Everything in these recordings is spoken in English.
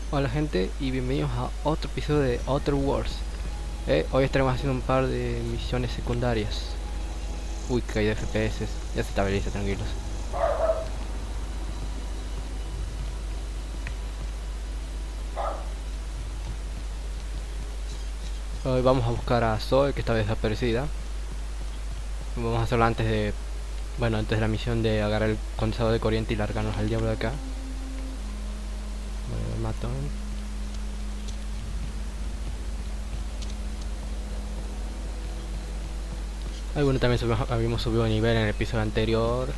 Hola gente y bienvenidos a otro episodio de Outer Worlds. Hoy estaremos haciendo un par de misiones secundarias. Uy, que caída de FPS, ya se estabiliza, tranquilos. Hoy vamos a buscar a Zoe, que está desaparecida. Vamos a hacerlo antes de la misión de agarrar el condensador de corriente y largarnos al diablo de acá. Mato. Algunos también habíamos subido de nivel en el episodio anterior.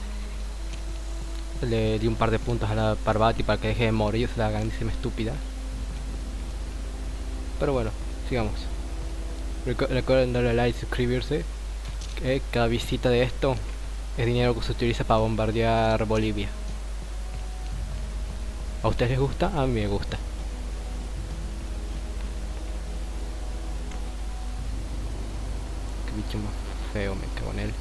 Le di un par de puntos a la Parvati para que deje de morir, la grandísima estúpida. Pero bueno, sigamos. Recuerden darle like y suscribirse. Cada visita de esto es dinero que se utiliza para bombardear Bolivia. ¿A ustedes les gusta? A mí me gusta. Qué bicho más feo, me cago en él.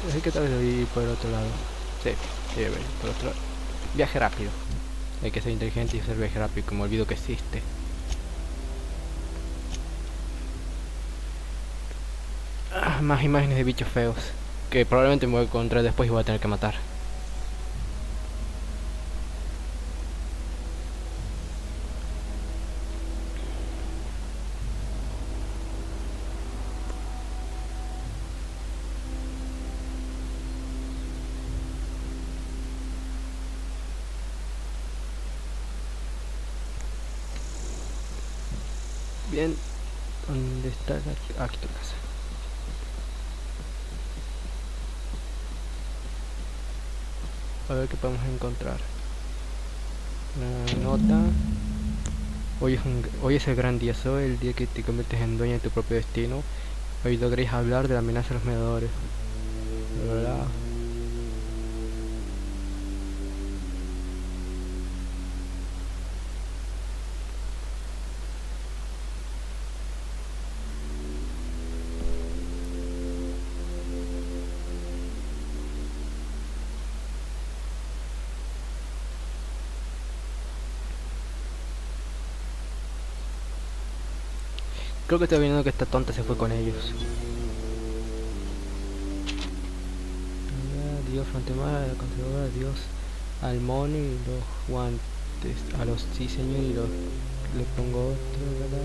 Es que tal vez debí ir por el otro lado. Sí, debe ir por otro lado. Viaje rápido. Hay que ser inteligente y hacer viaje rápido, como olvido que existe. Más imágenes de bichos feos, que probablemente me voy a encontrar después y voy a tener que matar. Bien, ¿dónde está aquí tu casa? A ver qué podemos encontrar. Una nota. Hoy es el gran día, Zoe, el día que te conviertes en dueña de tu propio destino. Hoy lograréis hablar de la amenaza de los medidores. ¿Verdad? Creo que estoy viendo que esta tonta se fue con ellos. Adiós, Fantemara, a la conservadora, adiós al mono y los guantes. A los sí, señor, y los le pongo otro, ¿verdad?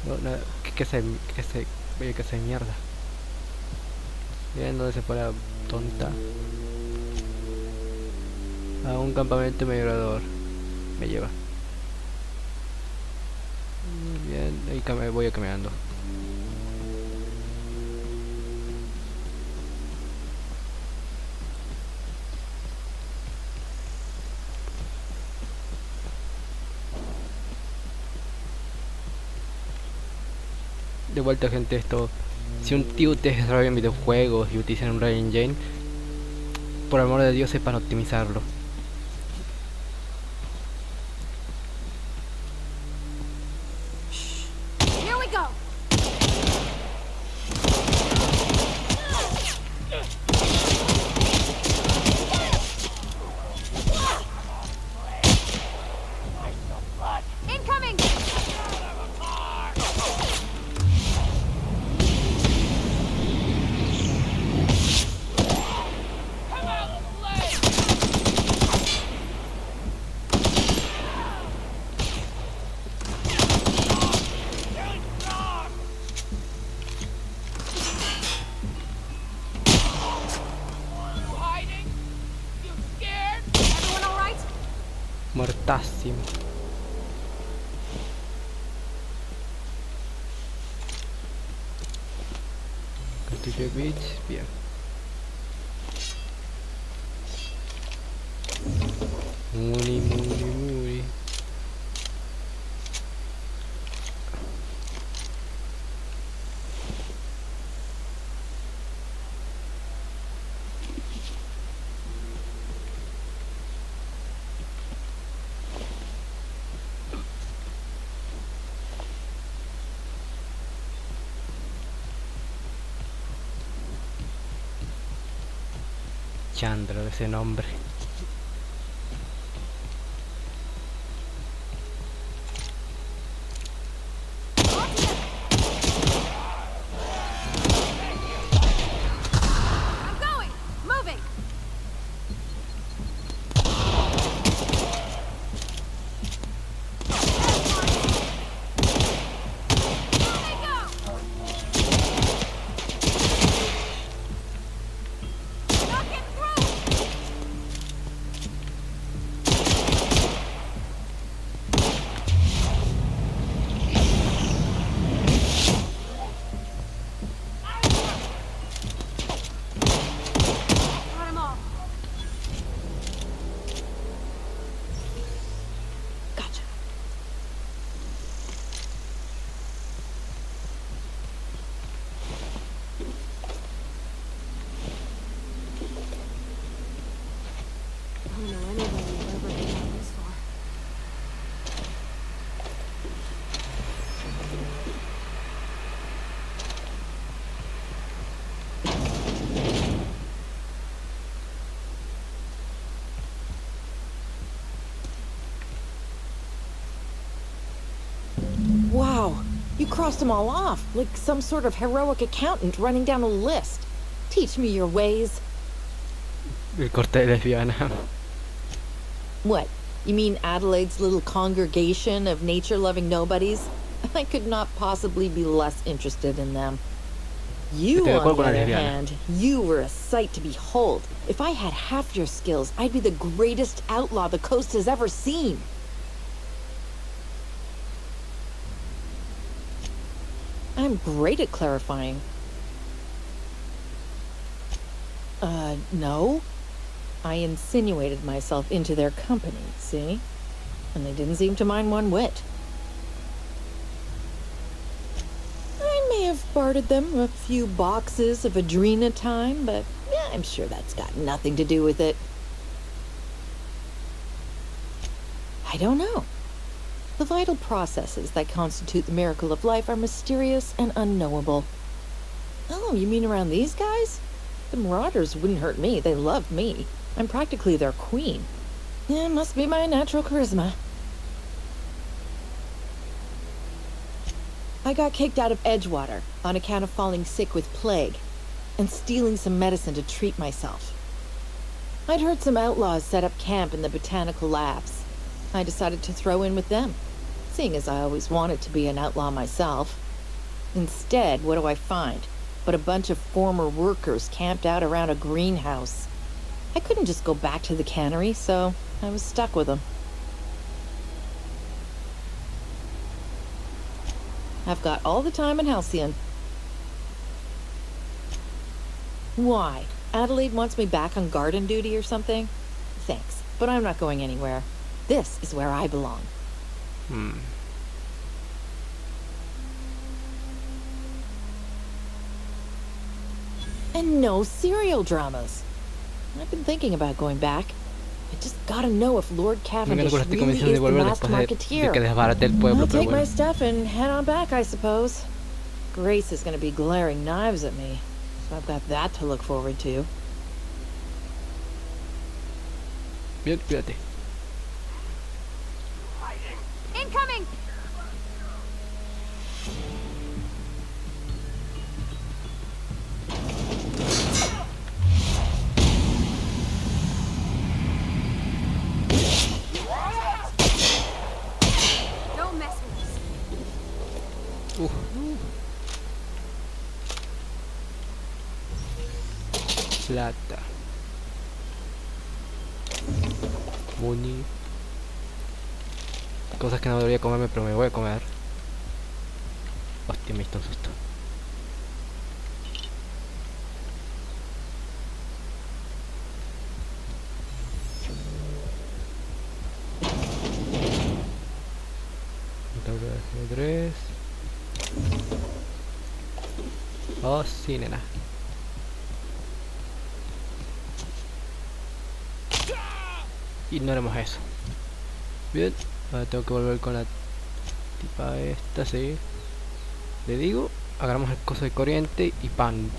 No, nada, oye, que se mierda. Miren dónde se fue la tonta. A un campamento migrador. Me lleva. Bien, ahí voy caminando. De vuelta, gente, esto. Si un tío te desarrolla en videojuegos y utilizan un Ray Engine, por amor de Dios sepan optimizarlo. Here we go. Incoming. Everyone all right? Muertísimo. Constituye bits, bien. Chandler, ese nombre. Wow, you crossed them all off, like some sort of heroic accountant running down a list. Teach me your ways. El corte de lesbiana. What? You mean Adelaide's little congregation of nature-loving nobodies? I could not possibly be less interested in them. You, on the other hand, you were a sight to behold. If I had half your skills, I'd be the greatest outlaw the coast has ever seen. I'm great at clarifying. No. I insinuated myself into their company, see? And they didn't seem to mind one whit. I may have bartered them a few boxes of Adrena time, but yeah, I'm sure that's got nothing to do with it. I don't know. The vital processes that constitute the miracle of life are mysterious and unknowable. Oh, you mean around these guys? The Marauders wouldn't hurt me. They love me. I'm practically their queen. Yeah, must be my natural charisma. I got kicked out of Edgewater on account of falling sick with plague and stealing some medicine to treat myself. I'd heard some outlaws set up camp in the botanical labs. I decided to throw in with them, seeing as I always wanted to be an outlaw myself. Instead, what do I find but a bunch of former workers camped out around a greenhouse? I couldn't just go back to the cannery, so I was stuck with them. I've got all the time in Halcyon. Why? Adelaide wants me back on garden duty or something? Thanks, but I'm not going anywhere. This is where I belong. And no serial dramas. I've been thinking about going back. I just gotta know if Lord Cavendish really is the masked marketeer. I'll take my stuff and head on back, I suppose. Grace is gonna be glaring knives at me, so I've got that to look forward to. Bien, cuídate. Incoming! Don't mess with us. Plata. Money. Cosas que no debería comerme, pero me voy a comer. Hostia, me hizo un susto. Tabla de ajedrez. Oh, sí, nena. Ignoremos eso. Bien, ahora tengo que volver con la tipa esta, sí. Le digo, agarramos el coso de corriente y pan.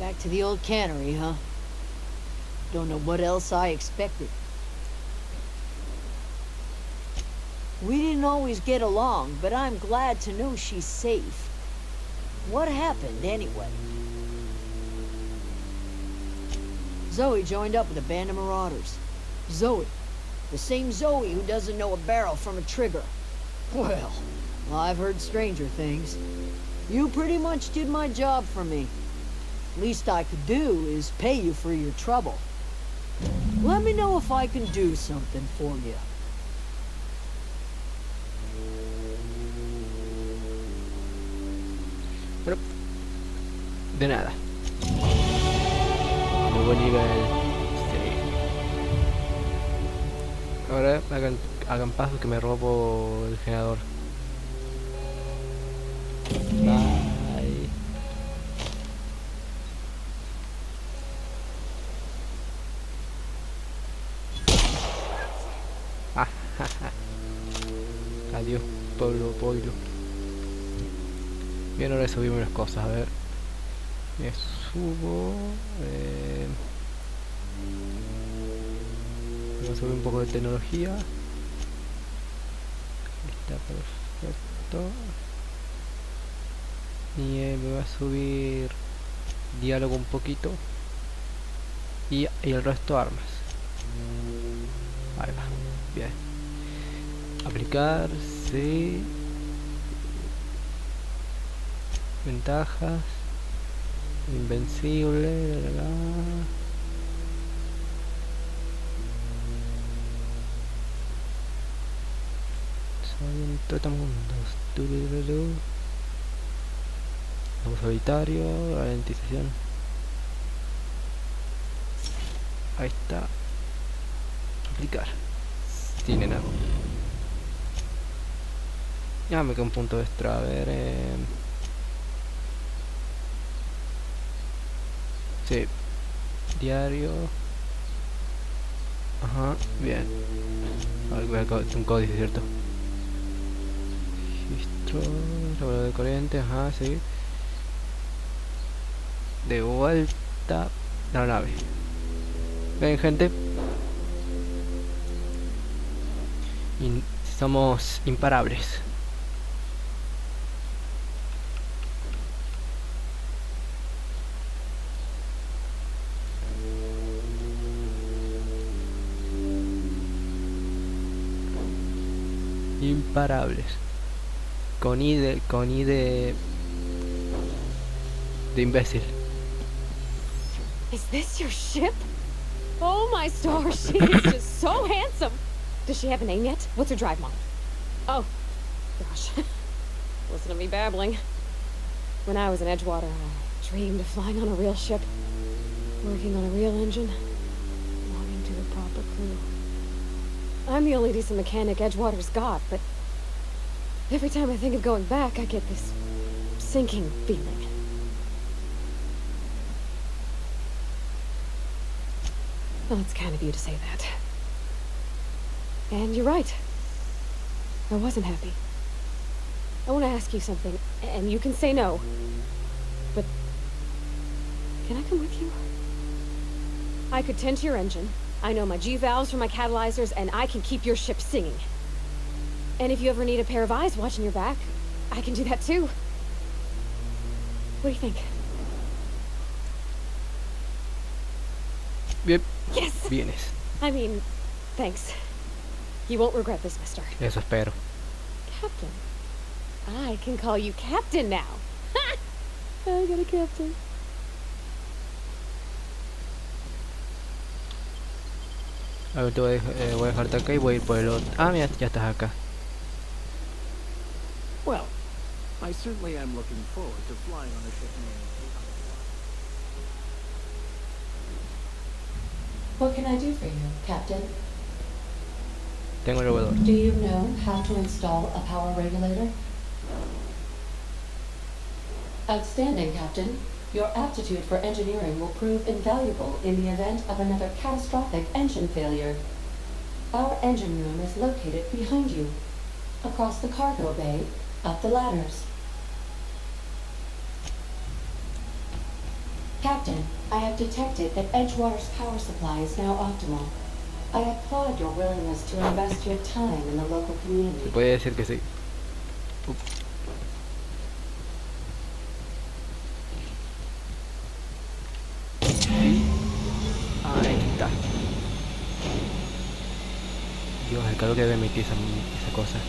Back to the old cannery, huh? Don't know what else I expected. We didn't always get along, but I'm glad to know she's safe. What happened, anyway? Zoe joined up with a band of marauders. Zoe. The same Zoe who doesn't know a barrel from a trigger. Well, I've heard stranger things. You pretty much did my job for me. Least I could do is pay you for your trouble. Let me know if I can do something for you. Pero, de nada. Muy buen nivel. Sí. Ahora hagan paso que me robo el generador. Bye. Ah, adiós, pueblo. Bien, ahora subimos unas cosas, a ver. Me subo. Voy a subir un poco de tecnología. Está perfecto. Y me voy a subir diálogo un poquito. Y el resto armas. Ahí va, bien. Aplicar, sí. Ventajas. Invencible. Soy un trotamundos. Lobo solitario. Ralentización. Ahí está. Aplicar. Tiene nada. Ya me queda un punto extra. A ver. Sí. Diario. Ajá. Bien. A ver, voy a un códice, ¿cierto? Registro. Regalo de corriente. Ajá, sí. De vuelta a la nave. Ven, gente. Somos imparables. Imparables. Con I de imbécil. Is this your ship? Oh my stars, she is just so handsome. Does she have a name yet? What's her drive model? Oh, gosh. Listen to me babbling. When I was in Edgewater, I dreamed of flying on a real ship, working on a real engine, belonging to a proper crew. I'm the only decent mechanic Edgewater's got, but every time I think of going back, I get this sinking feeling. Well, it's kind of you to say that. And you're right. I wasn't happy. I want to ask you something, and you can say no. But can I come with you? I could tend to your engine. I know my G-valves for my catalyzers, and I can keep your ship singing. And if you ever need a pair of eyes watching your back, I can do that too. What do you think? Bien. Yes! Vienes. I mean, thanks. You won't regret this, mister. Eso espero. Captain. I can call you Captain now. Ha! I got a captain. A ver, voy a dejarte acá y voy a ir por el otro. Ah, mira, ya estás acá. Well, I certainly am looking forward to flying on a ship named... What can I do for you, Captain? Tengo el jugador. Do you know how to install a power regulator? Outstanding, Captain. Your aptitude for engineering will prove invaluable in the event of another catastrophic engine failure. Our engine room is located behind you, across the cargo bay, up the ladders. Captain, I have detected that Edgewater's power supply is now optimal. I applaud your willingness to invest your time in the local Se community. puede decir que sí. Up. Ahí está. Dios, el calor que debe emitir esa cosa.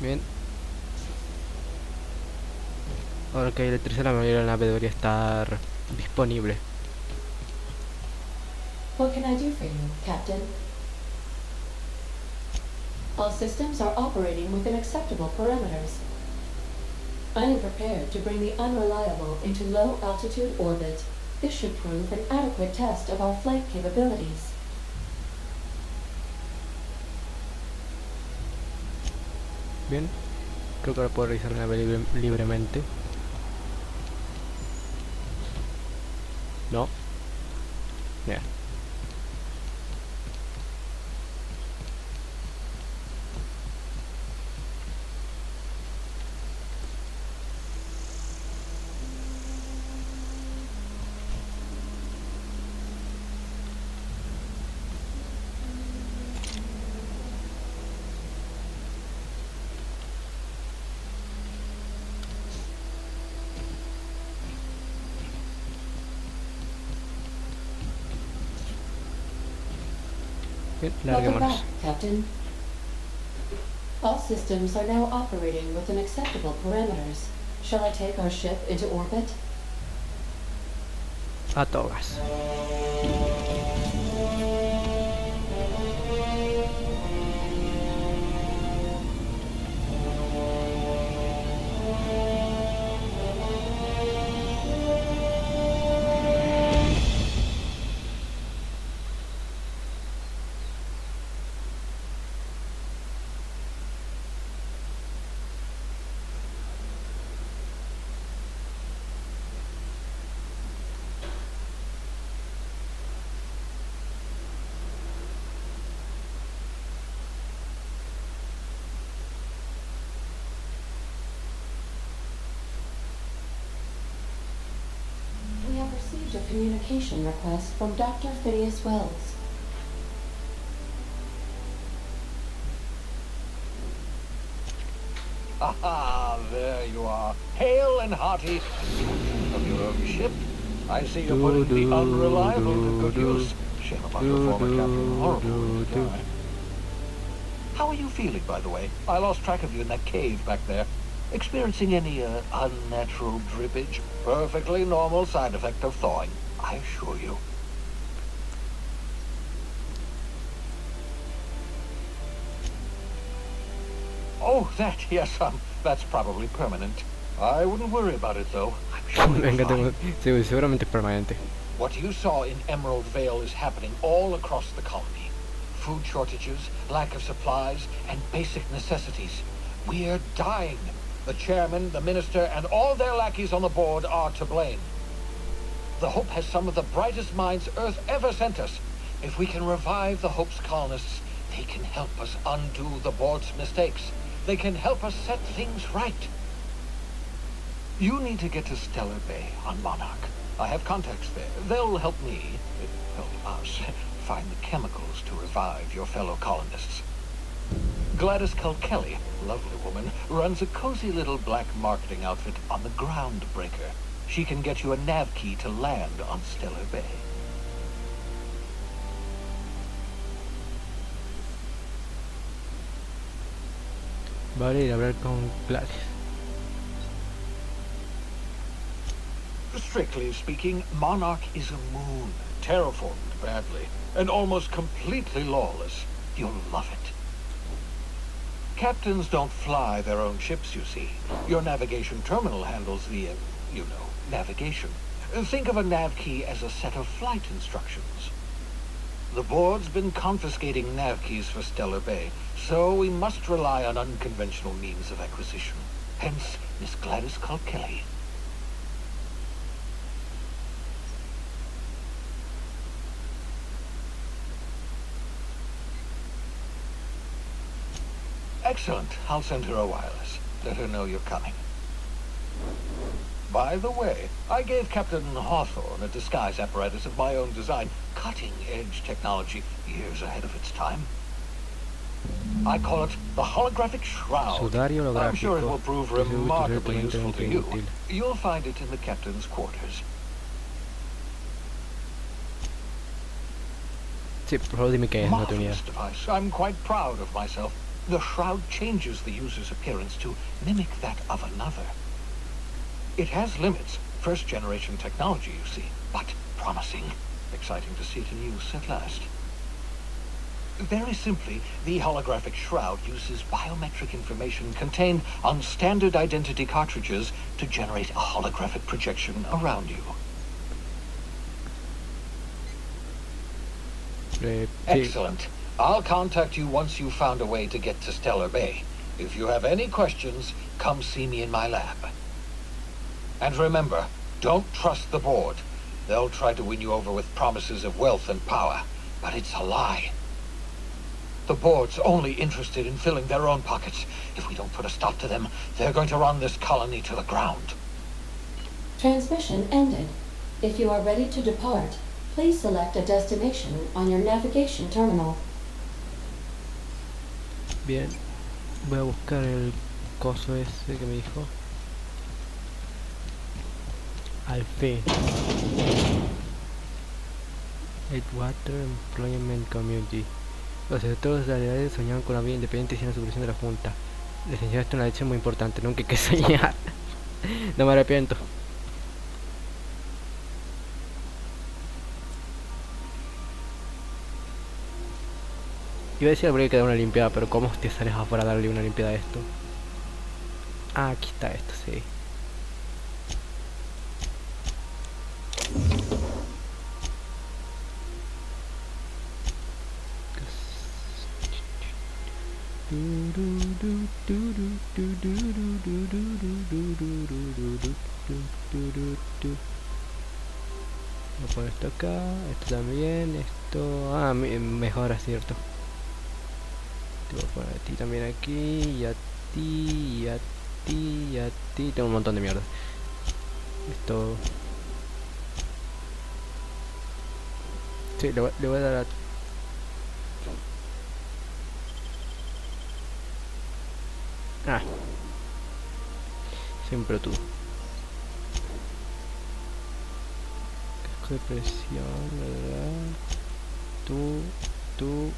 Bien. Ahora que hay electricidad, la mayoría de la nave debería estar disponible. What can I do for you, Captain? All systems are operating within acceptable parameters. I am prepared to bring the unreliable into low-altitude orbit. This should prove an adequate test of our flight capabilities. Bien. Creo que ahora puedo revisar la nave libremente. No. Bien. Bien, Welcome larguémonos. back, Captain. All systems are now operating within acceptable parameters. Shall I take our ship into orbit? A togas. We have received a communication request from Dr. Phineas Wells. Aha, there you are. Hale and hearty of your own ship. I see you're putting the unreliable to good use. Shame about your former captain. Horrible guy. How are you feeling, by the way? I lost track of you in that cave back there. Experiencing any unnatural drippage? Perfectly normal side effect of thawing, I assure you. Oh, that, yes, that's probably permanent. I wouldn't worry about it, though. I'm sure Me you're encanta. fine. Sí, seguramente es permanente. What you saw in Emerald Vale is happening all across the colony. Food shortages, lack of supplies, and basic necessities. We're dying. The chairman, the minister, and all their lackeys on the board are to blame. The Hope has some of the brightest minds Earth ever sent us. If we can revive the Hope's colonists, they can help us undo the board's mistakes. They can help us set things right. You need to get to Stellar Bay on Monarch. I have contacts there. They'll help me, help us, find the chemicals to revive your fellow colonists. Gladys Kelly, lovely woman, runs a cozy little black marketing outfit on the Groundbreaker. She can get you a nav key to land on Stellar Bay. Vale, ir a hablar con Gladys. Strictly speaking, Monarch is a moon, terraformed badly, and almost completely lawless. You'll love it. Captains don't fly their own ships, you see. Your navigation terminal handles the, navigation. Think of a nav key as a set of flight instructions. The board's been confiscating nav keys for Stellar Bay, so we must rely on unconventional means of acquisition. Hence, Miss Gladys Kelly. Excellent. I'll send her a wireless. Let her know you're coming. By the way, I gave Captain Hawthorne a disguise apparatus of my own design, cutting-edge technology, years ahead of its time. I call it the holographic shroud. Sudario I'm sure it holográfico. will prove Estoy seguro que es remarkably useful to excelentemente you. útil. You'll find it in the captain's quarters. Sí, por favor dime qué es, no tengo ni idea. Marvelous device. I'm quite proud of myself. The shroud changes the user's appearance to mimic that of another. It has limits. First-generation technology, you see, but promising. Exciting to see it in use at last. Very simply, the holographic shroud uses biometric information contained on standard identity cartridges to generate a holographic projection around you. Sí. Excellent. I'll contact you once you've found a way to get to Stellar Bay. If you have any questions, come see me in my lab. And remember, don't trust the board. They'll try to win you over with promises of wealth and power, but it's a lie. The board's only interested in filling their own pockets. If we don't put a stop to them, they're going to run this colony to the ground. Transmission ended. If you are ready to depart, please select a destination on your navigation terminal. Bien, voy a buscar el coso ese que me dijo. Al fin. Edgewater Employment Community. Los sectores de realidades soñaban con una vida independiente sin la supervisión de la Junta. Les enseñaste una lección muy importante, nunca hay que soñar. No me arrepiento. Iba a decir habría que dar una limpiada, pero ¿cómo te sales afuera a darle una limpiada a esto? Ah, aquí está esto, sí. Voy a poner esto acá, esto también, esto... Ah, mejora, cierto. Te voy a poner a ti también aquí, y a ti, y a ti, y a ti. Tengo un montón de mierda. Esto... Sí, le voy a dar a... Ah. Siempre tú. Casco de presión, ¿verdad? Tú. Tú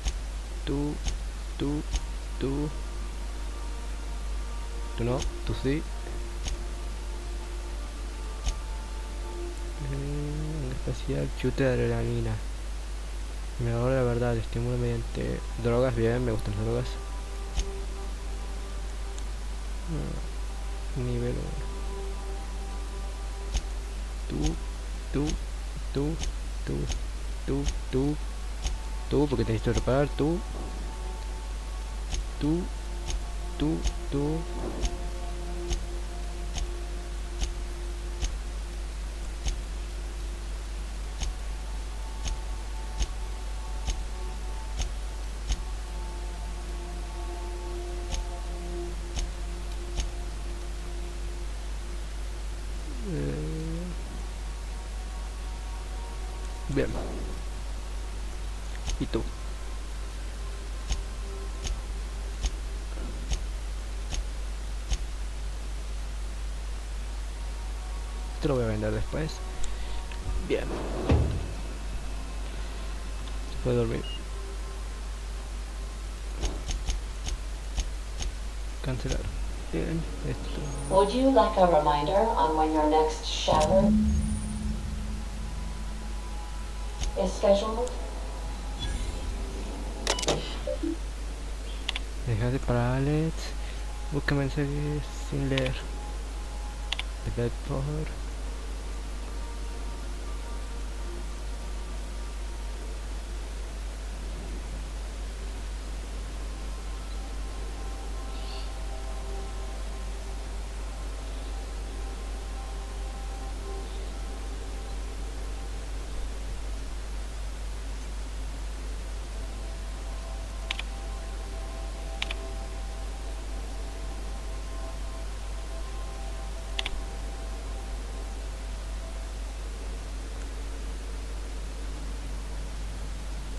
no, tú sí. Espacial, chute de adrenalina. Me ahora la verdad, estímulo mediante drogas, bien, me gustan las drogas. Nivel 1. Tú, porque te necesito reparar, tú. Bien. ¿Y tú? Te lo voy a vender después. Bien. Se puede dormir. Cancelar. Bien, esto. Would you like a reminder on when your next shower is scheduled? Deja de para Alex. Busca mensajes sin leer. Por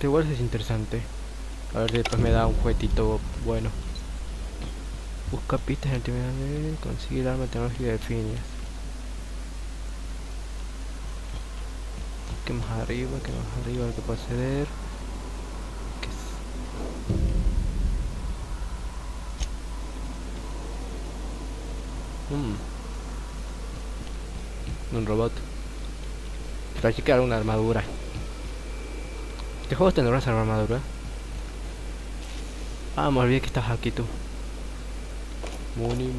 Este igual es interesante. A ver si después me da un juguetito bueno. Busca pistas en el terminal, consigue el arma tecnológica de Phineas. ¿Qué más arriba? ¿Qué más arriba? ¿Qué puedo acceder? ¿Qué es? Un robot. Pero hay que crear una armadura. ¿Este juego tendrá esa armadura? Ah, me olvidé que estás aquí tú. Muni.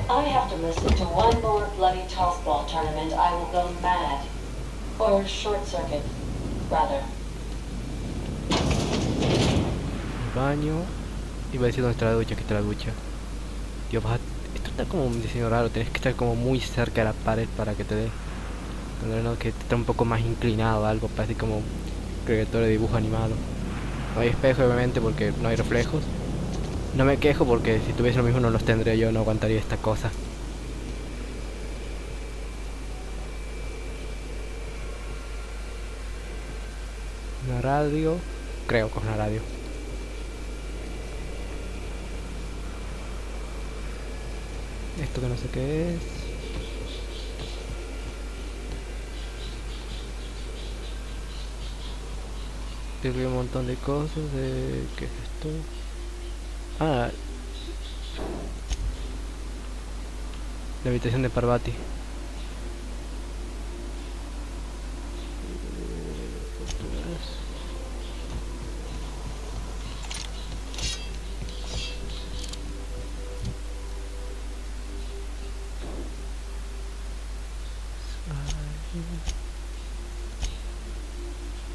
I have to listen to one more bloody tossball tournament, I will go mad. Or short circuit, rather. El baño. Iba a decir dónde está la ducha, aquí está la ducha. Dios, esto está como un diseño raro, tenés que estar como muy cerca de la pared para que te dé. No, que está un poco más inclinado, algo parece como un creador de dibujo animado. No hay espejo obviamente porque no hay reflejos. No me quejo porque si tuviese lo mismo no los tendría yo, no aguantaría esta cosa. Una radio, creo que es una radio. Esto que no sé qué es. Tengo un montón de cosas de... ¿qué es esto? Ah, la habitación de Parvati.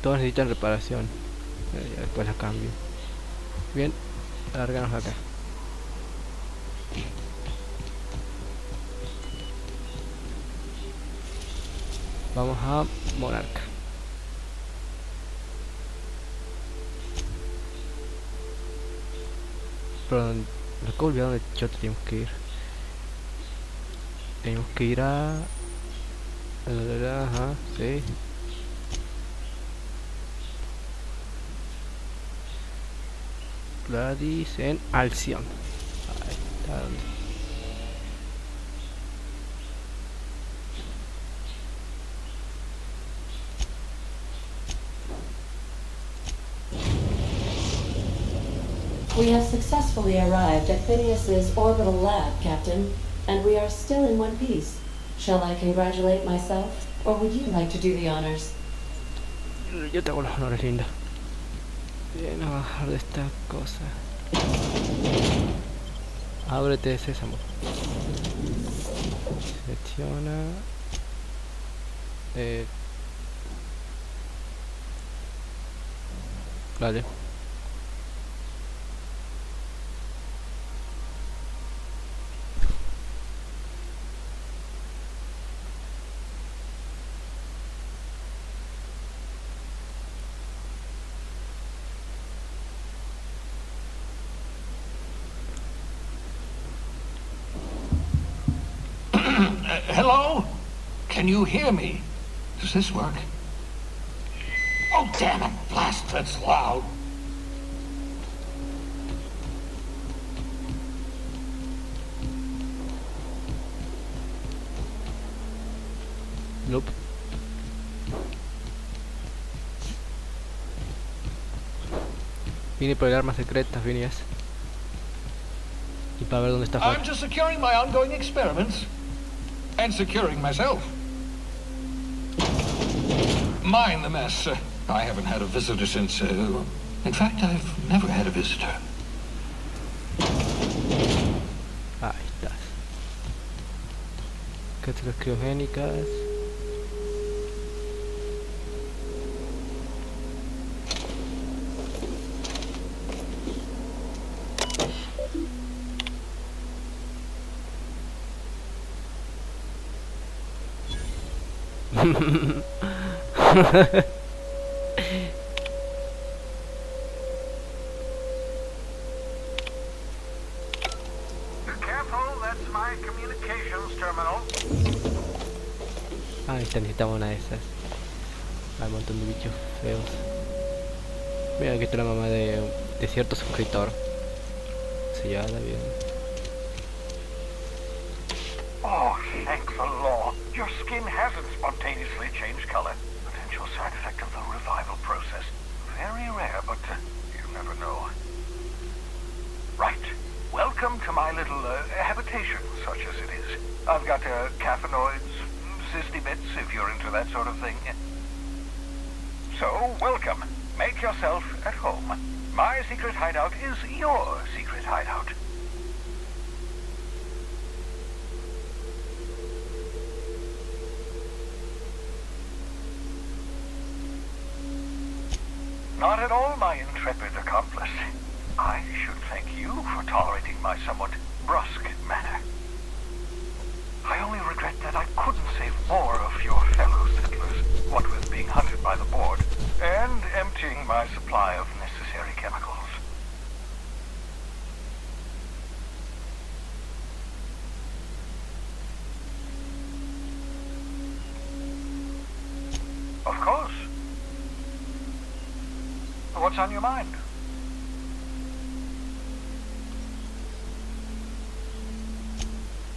Todos necesitan reparación. Ya después la cambio. Bien, larganos acá. Vamos a Monarca. Perdón, me acabo de olvidar dónde yo tenemos que ir. Tenemos que ir a... Ajá, sí. Gladys en Alcyon. Ahí está. We have successfully arrived at Phineas's orbital lab, Captain, and we are still in one piece. Shall I congratulate myself, or would you like to do the honors? Yo te hago los honores, linda. Bien, a bajar de esta cosa. Ábrete, sésamo. Selecciona. Vale. Hello? Can you hear me? Does this work? Oh, damn it! Blast, that's loud. Nope. Vine por el arma secreta, Phineas. Y para ver dónde está I'm Fat. just securing my ongoing experiments. And securing myself. Mind the mess. I haven't had a visitor since... in fact, I've never had a visitor. Ahí estás. Cápsulas criogénicas. that's my communications terminal. Ah, esta necesitaba una de esas. Hay un montón de bichos feos. Mira, aquí está la mamá de cierto suscriptor. Sellada, bien. Oh, thank the Lord. Your skin hasn't spontaneously changed color. Potential side effect of the revival process. Very rare, but you never know. Right. Welcome to my little habitation, such as it is. I've got caffeinoids, cysty bits, if you're into that sort of thing. So, welcome. Make yourself at home. My secret hideout is your secret hideout. Not at all, my intrepid accomplice. I should thank you for tolerating my somewhat brusque manner. I only regret that I couldn't save more of your fellow settlers, what with being hunted by the board, and emptying my supply of necessary chemicals. Of course. What's on your mind?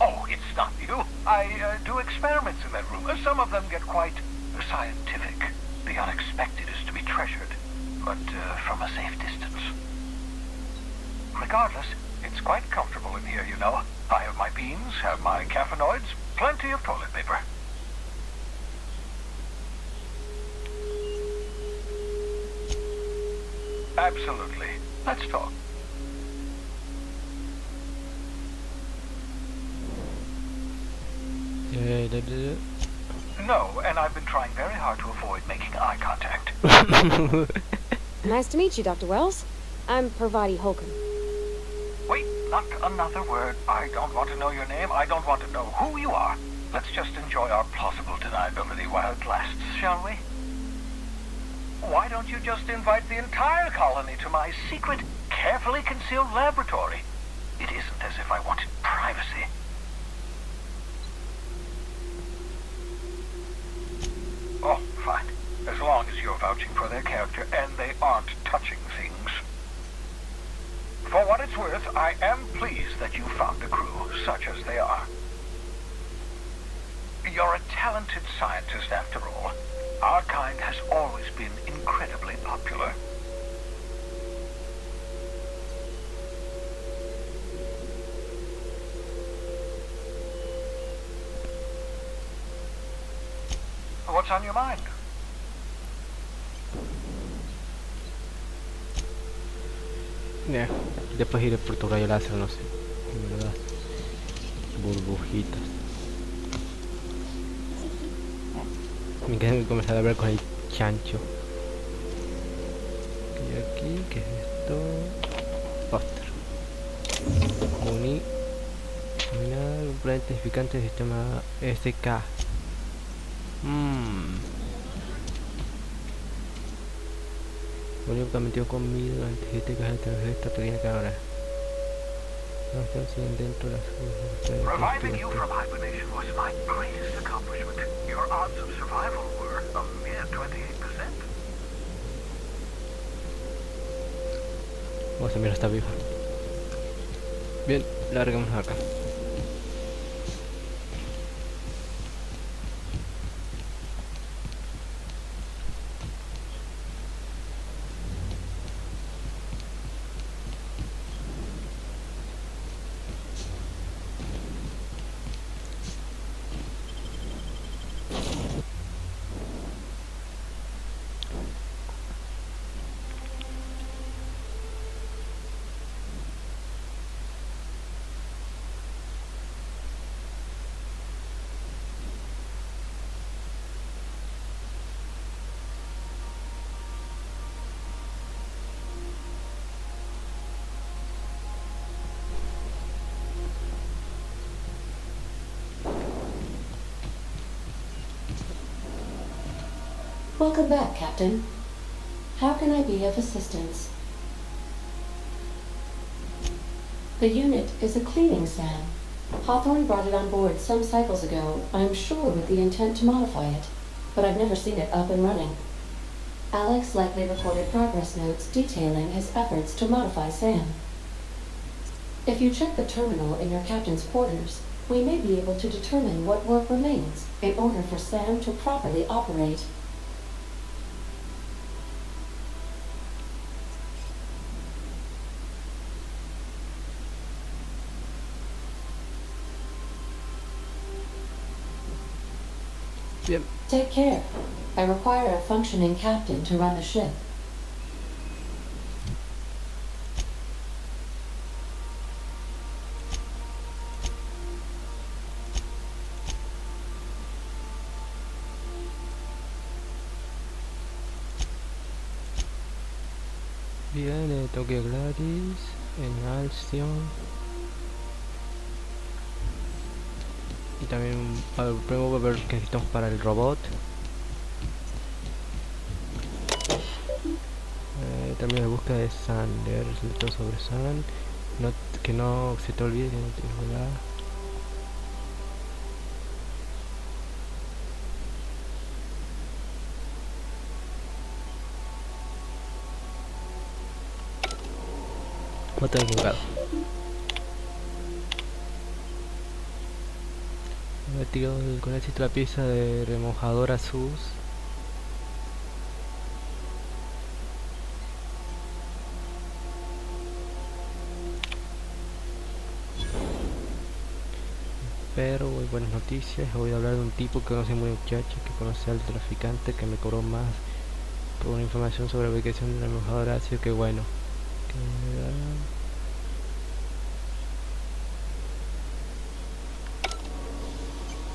Oh, it's not you. I do experiments in that room. Some of them get quite scientific. The unexpected is to be treasured, but from a safe distance. Regardless, it's quite comfortable in here, you know. I have my beans, have my caffeinoids, plenty of toilet paper. Absolutely. Let's talk. No, and I've been trying very hard to avoid making eye contact. Nice to meet you, Dr. Wells. I'm Parvati Holcomb. Wait, not another word. I don't want to know your name. I don't want to know who you are. Let's just enjoy our plausible deniability while it lasts, shall we? Why don't you just invite the entire colony to my secret, carefully concealed laboratory? It isn't as if I wanted privacy. Oh, fine. As long as you're vouching for their character and they aren't touching things. For what it's worth, I am pleased that you found a crew, such as they are. You're a talented scientist, after all. Our kind has always been incredibly popular. What's on your mind? Yeah. Después iré por tu rayo láser, no sé. Me das burbujitas. Me quedé comenzar a hablar con el chancho. Y aquí, ¿qué es esto? Póster. Examinar un plan identificante del sistema SK. Volvió metió conmigo antes de que de esta pequeña cámara. No están sin dentro de las Reviving you from hibernation was my greatest accomplishment. Your odds of survival were a mere 28%. Vamos a mirar, está viva. Bien, largamos acá. Welcome back, Captain. How can I be of assistance? The unit is a cleaning SAM. Hawthorne brought it on board some cycles ago, I'm sure with the intent to modify it, but I've never seen it up and running. Alex likely recorded progress notes detailing his efforts to modify Sam. If you check the terminal in your captain's quarters, we may be able to determine what work remains in order for Sam to properly operate. Bien. Take care. I require a functioning captain to run the ship. Bien, toque Gladys en Alcyon. Y también primero ver qué necesitamos para el robot. También la búsqueda de San, leer resultados sobre San. No, que no se te olvide que no tienes que volar. No te he equivocado. Me he tirado con éxito la pieza de remojador a sus. Pero hay buenas noticias. Voy a hablar de un tipo que conoce muy muchacho, que conoce al traficante que me cobró más por una información sobre la ubicación del remojador ácido. Que bueno.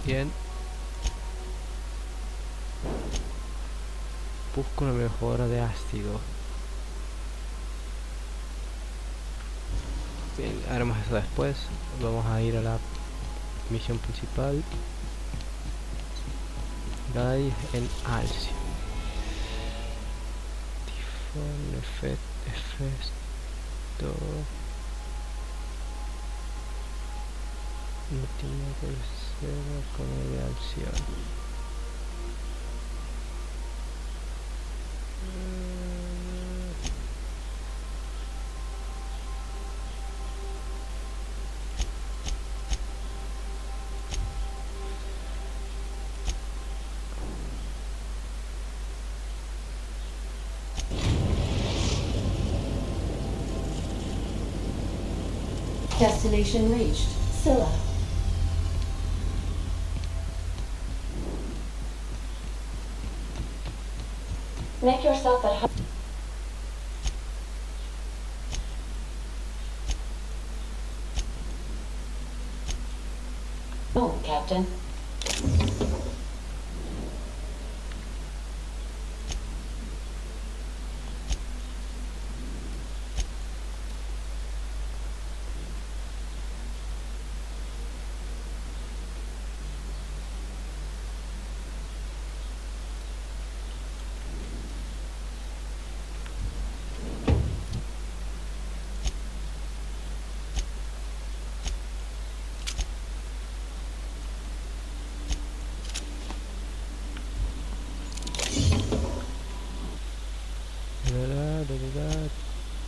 Bien. Busco una mejora de ácido. Bien, haremos eso después. Vamos a ir a la misión principal. Guy en Alcio. Tifón, efecto. No tiene que ser con el de Alcio. Destination reached. Scylla. Make yourself at home. Oh, Captain.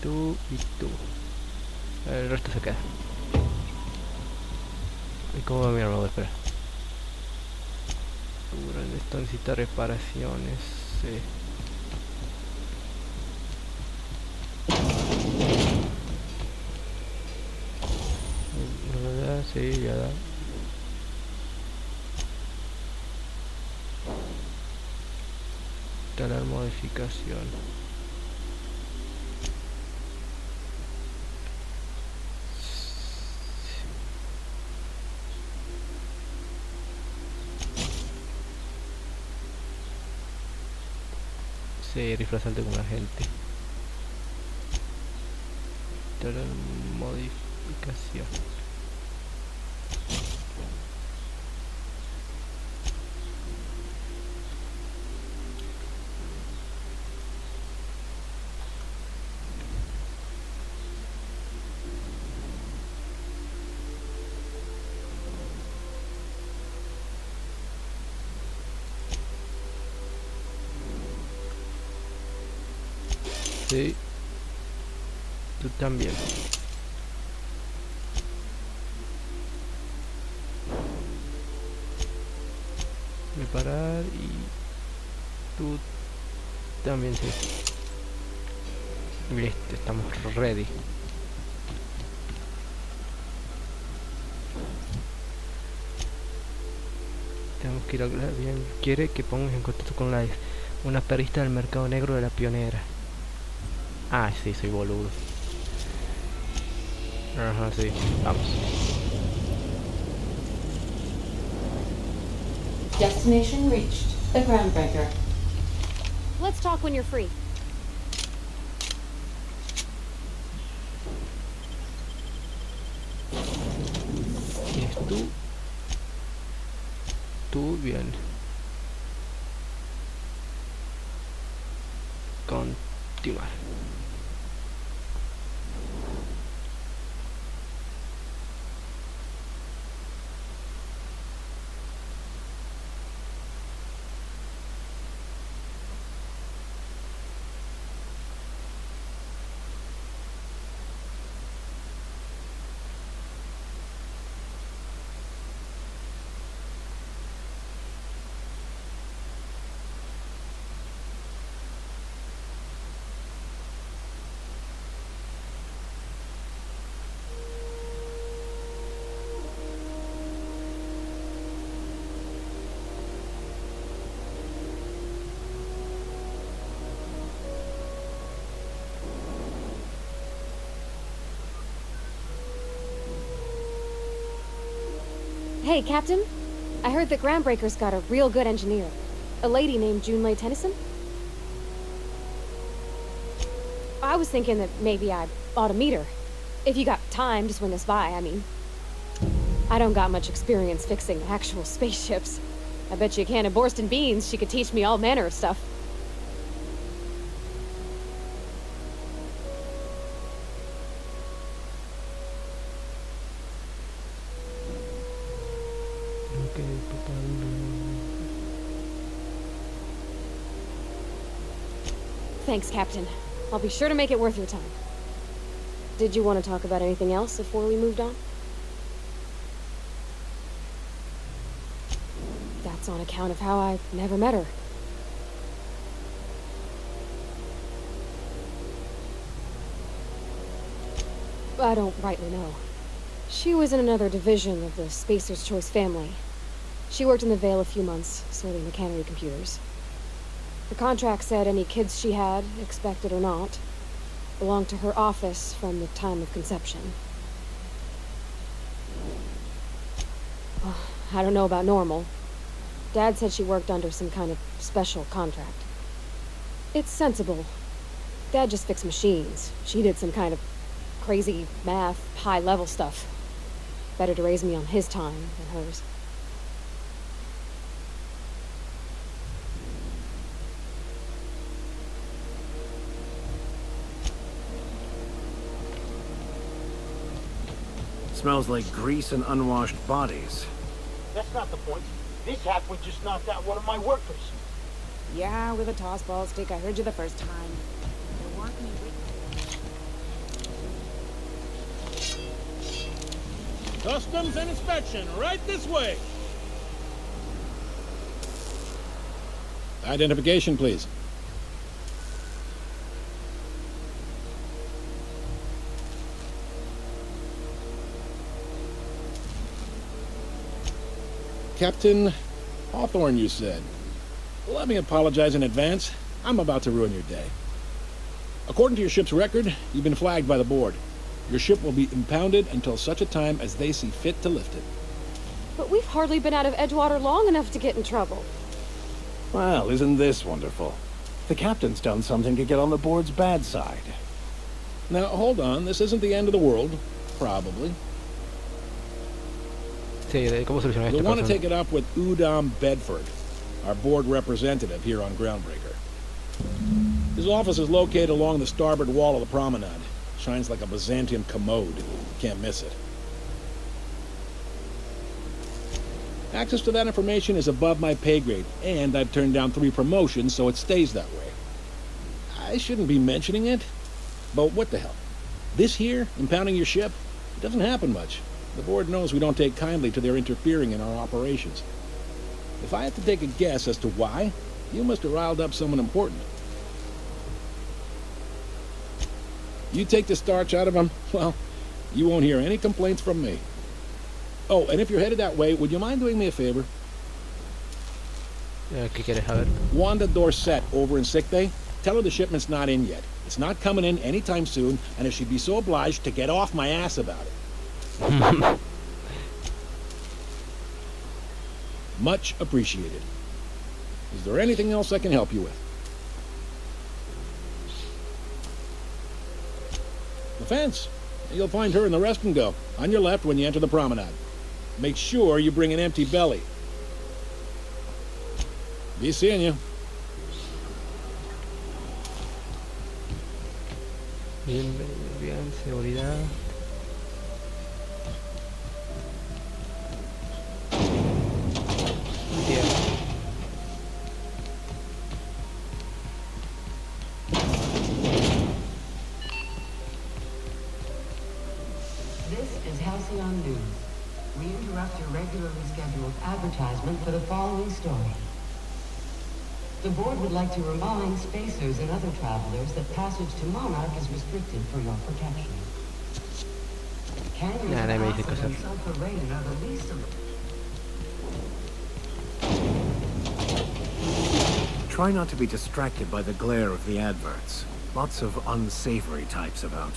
Tú y tú. El resto se queda. ¿Y cómo va mi armadura? Espera. Esto necesita reparaciones. Sí. Sí, ya da. Instalar modificación. Sí, rifle asalto con la gente. Instalar modificación. Sí. Tú también. Preparar y tú también, sí. Listo, estamos ready. Tenemos que ir a hablar bien. Quiere que pongamos en contacto con una perista del mercado negro de la pionera. Ah, sí, soy boludo. Ajá, sí, vamos. Destination reached. The Groundbreaker. Let's talk when you're free. ¿Quién es tú? Tú, bien. Continuar. Hey, Captain. I heard that Groundbreaker's got a real good engineer. A lady named Junlei Tennyson. I was thinking that maybe I ought to meet her. If you got time to swing us by, I mean. I don't got much experience fixing actual spaceships. I bet you a can of Borston beans she could teach me all manner of stuff. Thanks, Captain. I'll be sure to make it worth your time. Did you want to talk about anything else before we moved on? That's on account of how I never met her. I don't rightly know. She was in another division of the Spacer's Choice family. She worked in the Vale a few months, sorting the cannery computers. The contract said any kids she had, expected or not, belonged to her office from the time of conception. I don't know about normal. Dad said she worked under some kind of special contract. It's sensible. Dad just fixed machines. She did some kind of crazy math, high-level stuff. Better to raise me on his time than hers. Smells like grease and unwashed bodies. That's not the point. This halfway just knocked out one of my workers. Yeah, with a toss-ball stick. I heard you the first time. There weren't any Customs and inspection, right this way. Identification, please. Captain Hawthorne, you said. Well, let me apologize in advance. I'm about to ruin your day. According to your ship's record, you've been flagged by the board. Your ship will be impounded until such a time as they see fit to lift it. But we've hardly been out of Edgewater long enough to get in trouble. Well, isn't this wonderful? The captain's done something to get on the board's bad side. Now, hold on. This isn't the end of the world. Probably. Sí, ¿cómo solucionar You'll esto? want to take it up with Udom Bedford, our board representative here on Groundbreaker. His office is located along the starboard wall of the promenade. Shines like a Byzantium commode. Can't miss it. Access to that information is above my pay grade, and I've turned down 3 promotions, so it stays that way. I shouldn't be mentioning it, but what the hell? This here, impounding your ship, it doesn't happen much. The board knows we don't take kindly to their interfering in our operations. If I had to take a guess as to why, you must have riled up someone important. You take the starch out of them, well, you won't hear any complaints from me. Oh, and if you're headed that way, would you mind doing me a favor? ¿Qué quieres saber? Wanda Dorset over in sick bay, tell her the shipment's not in yet. It's not coming in anytime soon, and if she'd be so obliged to get off my ass about it. Much appreciated. Is there anything else I can help you with? The fence. You'll find her in the rest and go, on your left when you enter the promenade. Make sure you bring an empty belly. Be seeing you. Bien, bien, seguridad. Bien. This is Halcyon News. We interrupt your regularly scheduled advertisement for the following story. The board would like to remind spacers and other travelers that passage to Monarch is restricted for your protection. Canyons Nah, of me dice acid cosas. and sulfur rain are the least of Try not to be distracted by the glare of the adverts. Lots of unsavory types about.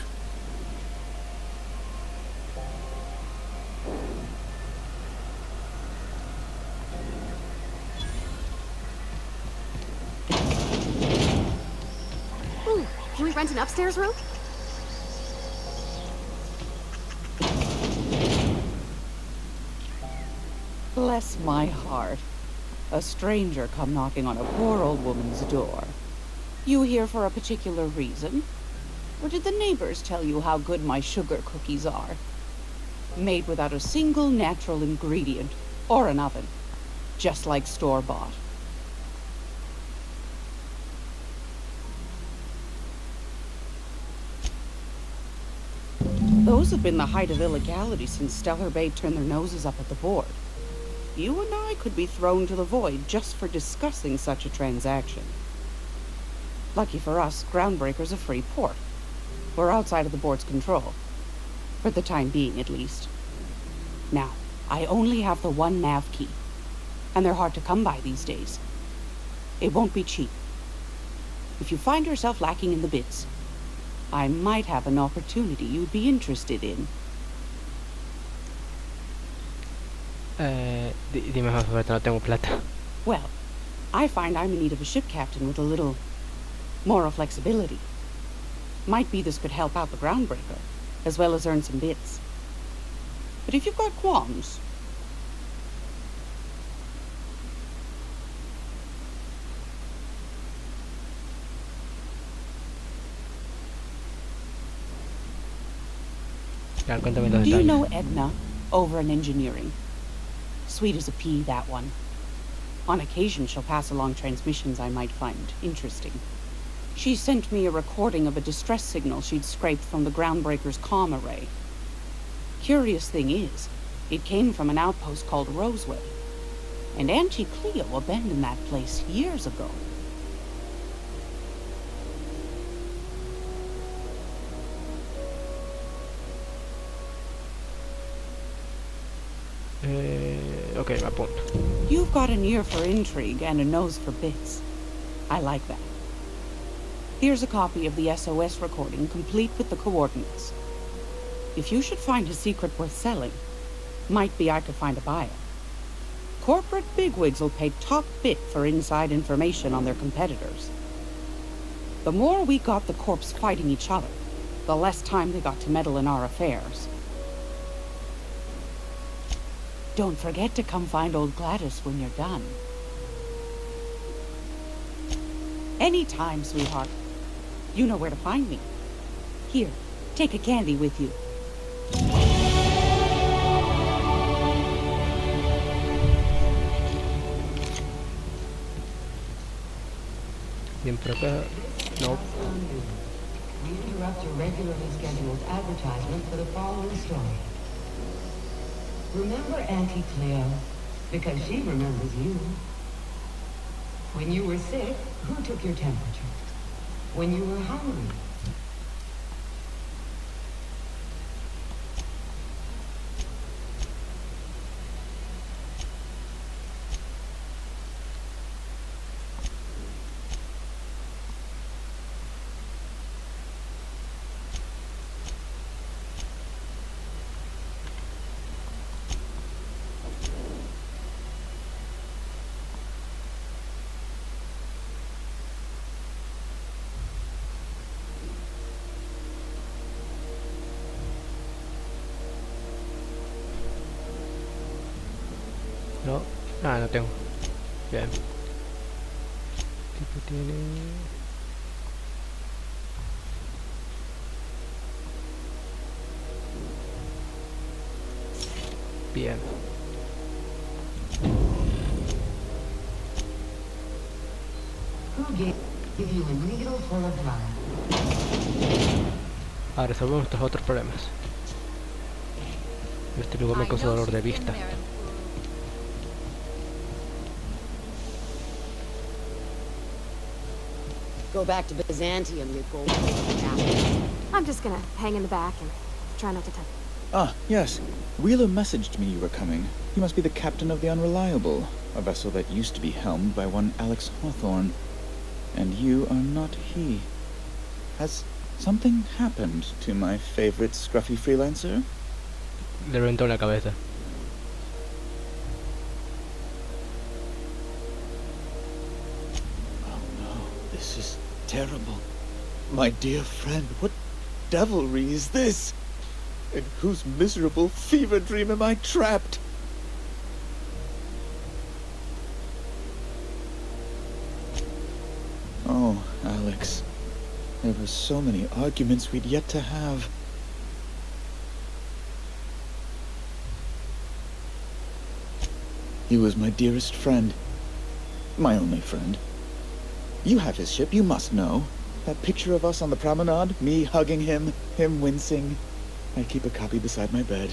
Ooh, can we rent an upstairs room? Bless my heart. A stranger come knocking on a poor old woman's door. You here for a particular reason? Or did the neighbors tell you how good my sugar cookies are? Made without a single natural ingredient, or an oven. Just like store-bought. Those have been the height of illegality since Stellar Bay turned their noses up at the board. You and I could be thrown to the void just for discussing such a transaction. Lucky for us, Groundbreaker's a free port. We're outside of the board's control. For the time being, at least. Now, I only have the one nav key. And they're hard to come by these days. It won't be cheap. If you find yourself lacking in the bits, I might have an opportunity you'd be interested in. Dime más fuerte, no tengo plata. Well, I find I'm in need of a ship captain with a little moral flexibility. Might be this could help out the Groundbreaker, as well as earn some bits. But if you've got qualms... Claro, cuéntame los Do you detalles. know Edna, over in engineering? Sweet as a pea, that one. On occasion, she'll pass along transmissions I might find interesting. She sent me a recording of a distress signal she'd scraped from the Groundbreaker's comm array. Curious thing is, it came from an outpost called Roseway. And Auntie Cleo abandoned that place years ago. Ok, me apunto. You've got an ear for intrigue and a nose for bits. I like that. Here's a copy of the SOS recording, complete with the coordinates. If you should find a secret worth selling, might be I could find a buyer. Corporate bigwigs will pay top bit for inside information on their competitors. The more we got the corps fighting each other, the less time they got to meddle in our affairs. Don't forget to come find old Gladys when you're done. Anytime, sweetheart. You know where to find me. Here, take a candy with you. Bien por acá. No. on you. We interrupt your regularly scheduled advertisement for the following story. Remember Auntie Cleo? Because she remembers you. When you were sick, who took your temperature? When you were hungry, No, no tengo. Bien. Tipo tiene. Bien. who gave you a needle full of blood? Ahora resolvemos nuestros otros problemas. Este lugar me causa dolor de vista. Go back to Byzantium, you gold. I'm just gonna hang in the back and try not to touch. Ah, yes. Wheeler messaged me you were coming. You must be the captain of the Unreliable, a vessel that used to be helmed by one Alex Hawthorne. And you are not he. Has something happened to my favorite scruffy freelancer? Le reventó la cabeza. Oh no, this is terrible. My dear friend, what devilry is this? In whose miserable fever dream am I trapped? Oh, Alex. There were so many arguments we'd yet to have. He was my dearest friend. My only friend. You have his ship, you must know. That picture of us on the promenade, me hugging him, him wincing. I keep a copy beside my bed.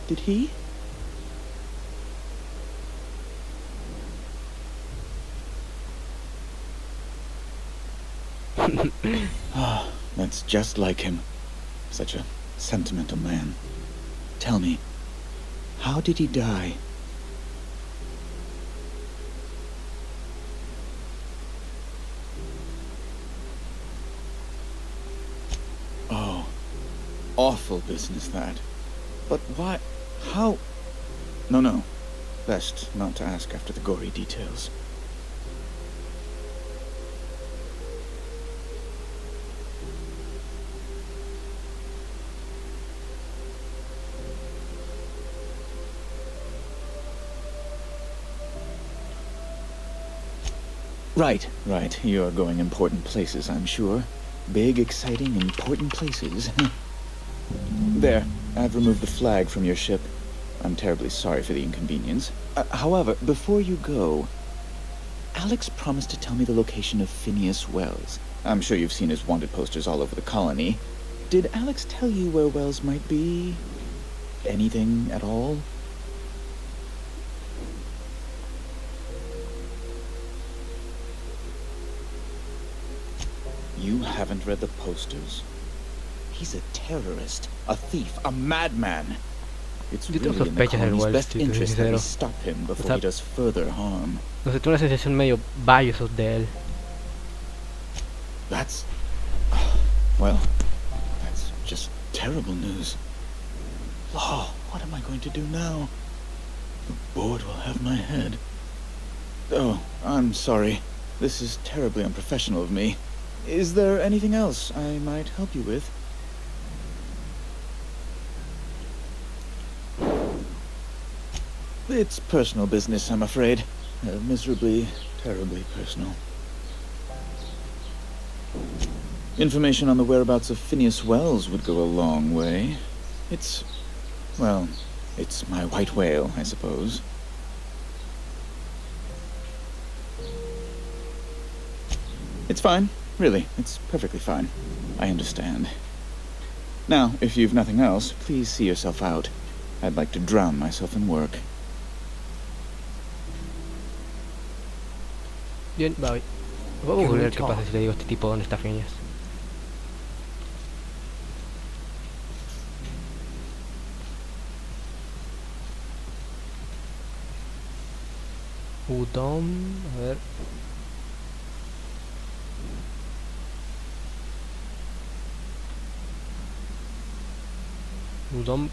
Did he? Ah, that's just like him. Such a sentimental man. Tell me, how did he die? Oh, awful business that. But why? How? No. Best not to ask after the gory details. Right. You're going important places, I'm sure. Big, exciting, important places. There, I've removed the flag from your ship. I'm terribly sorry for the inconvenience. However, before you go, Alex promised to tell me the location of Phineas Wells. I'm sure you've seen his wanted posters all over the colony. Did Alex tell you where Wells might be? Anything at all? You haven't read the posters? He's a terrorist, a thief, a madman. It's Yo tengo really in the sospechas del colony's Wells, best si te soy interest that we sincero. stop him O before sea, he does further harm. No sé, tengo una sensación medio bias de él. That's... well, that's just terrible news. Oh, what am I going to do now? The board will have my head. Oh, I'm sorry. This is terribly unprofessional of me. Is there anything else I might help you with? It's personal business, I'm afraid. Miserably, terribly personal. Information on the whereabouts of Phineas Wells would go a long way. It's... well, it's my white whale, I suppose. It's fine. Really, it's perfectly fine. I understand. Now, if you've nothing else, please see yourself out. I'd like to drown myself in work. Bien, bye. Vamos a ver qué pasa si le digo a este tipo dónde está Phineas. Udon, a ver. Udon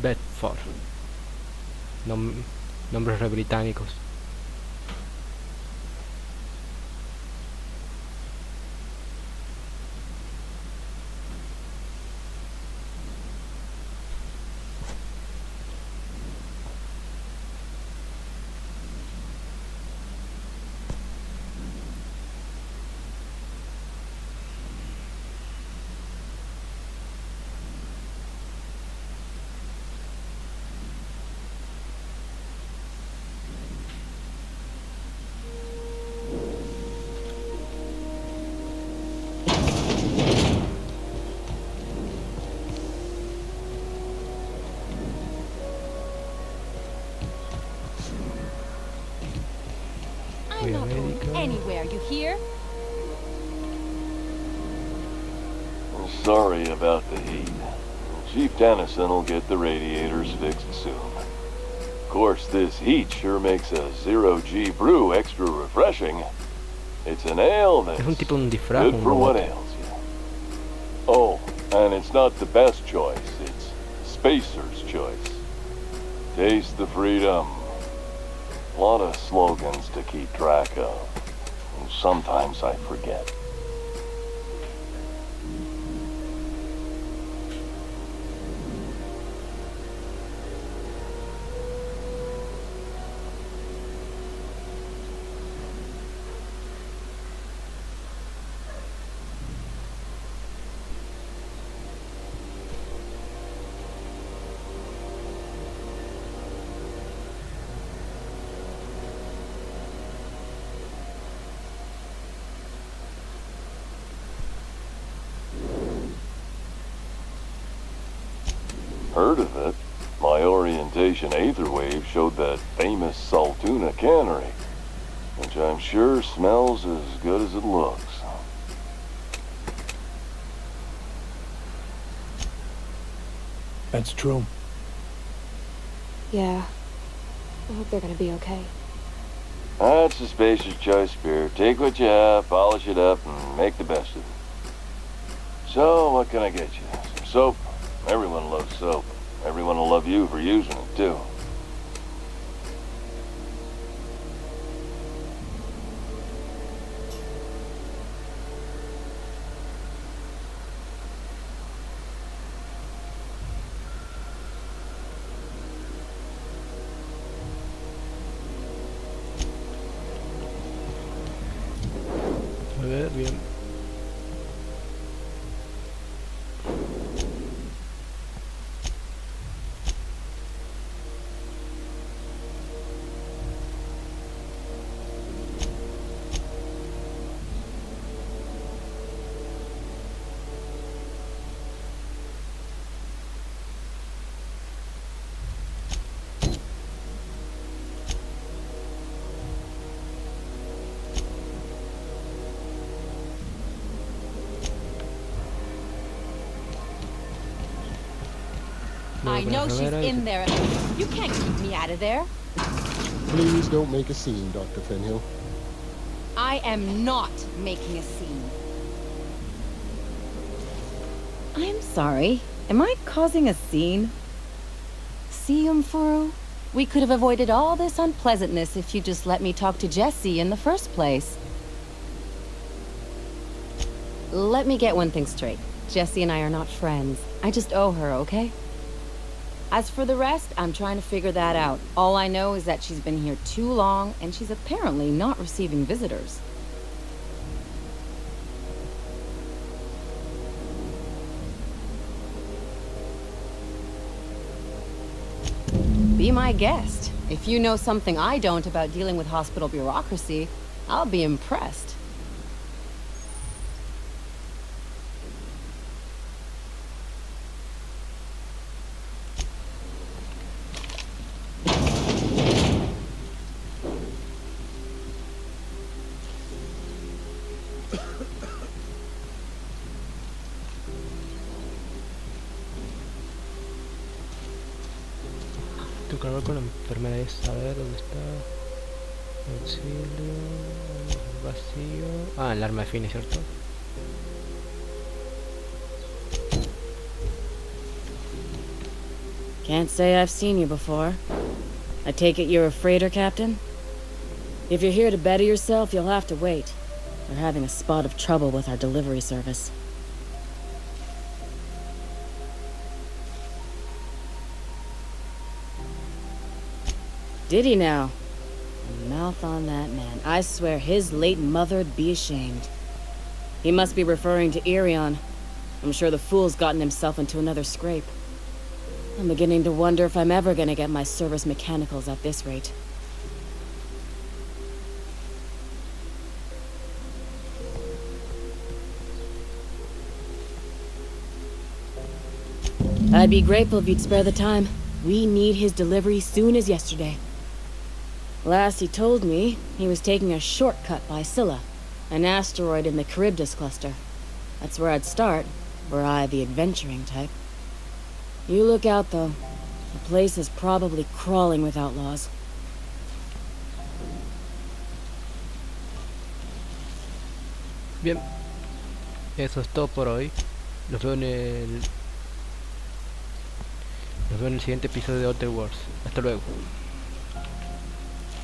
Bedford. Nombres re británicos. I'm not going anywhere, you hear? I'm sorry about the heat. Chief Dennison will get the radiators fixed soon. Of course, this heat sure makes a 0G brew extra refreshing. It's an ale that's good for what ails you. Oh, and it's not the best choice. It's Spacer's choice. Taste the freedom. A lot of slogans to keep track of. Sometimes I forget. Heard of it. My orientation aether wave showed that famous Saltuna cannery, which I'm sure smells as good as it looks. That's true. Yeah. I hope they're gonna be okay. That's a Spacer's choice beer. Take what you have, polish it up, and make the best of it. So, what can I get you? Some soap? Everyone loves soap. Everyone will love you for using it, too. A ver, bien. I know she's in there. You can't keep me out of there. Please don't make a scene, Dr. Fenhill. I am not making a scene. I'm sorry. Am I causing a scene? See, Umfuru? We could have avoided all this unpleasantness if you just let me talk to Jessie in the first place. Let me get one thing straight. Jessie and I are not friends. I just owe her, okay? As for the rest, I'm trying to figure that out. All I know is that she's been here too long, and she's apparently not receiving visitors. Be my guest. If you know something I don't about dealing with hospital bureaucracy, I'll be impressed. colaborar con la enfermera esa. A ver, ¿dónde está? Auxilio. Vacío. Ah, el arma de fines, ¿cierto? Can't say I've seen you before. I take it you're a freighter captain? If you're here to better yourself, you'll have to wait. We're having a spot of trouble with our delivery service. Did he now? A mouth on that man. I swear his late mother'd be ashamed. He must be referring to Irion. I'm sure the fool's gotten himself into another scrape. I'm beginning to wonder if I'm ever gonna get my service mechanicals at this rate. I'd be grateful if you'd spare the time. We need his delivery soon as yesterday. Last he told me, he was taking a shortcut by Scylla, an asteroid in the Charybdis cluster. That's where I'd start, were I the adventuring type. You look out, though. The place is probably crawling with outlaws. Bien, eso es todo por hoy. Los veo en el siguiente episodio de Outer Worlds. Hasta luego.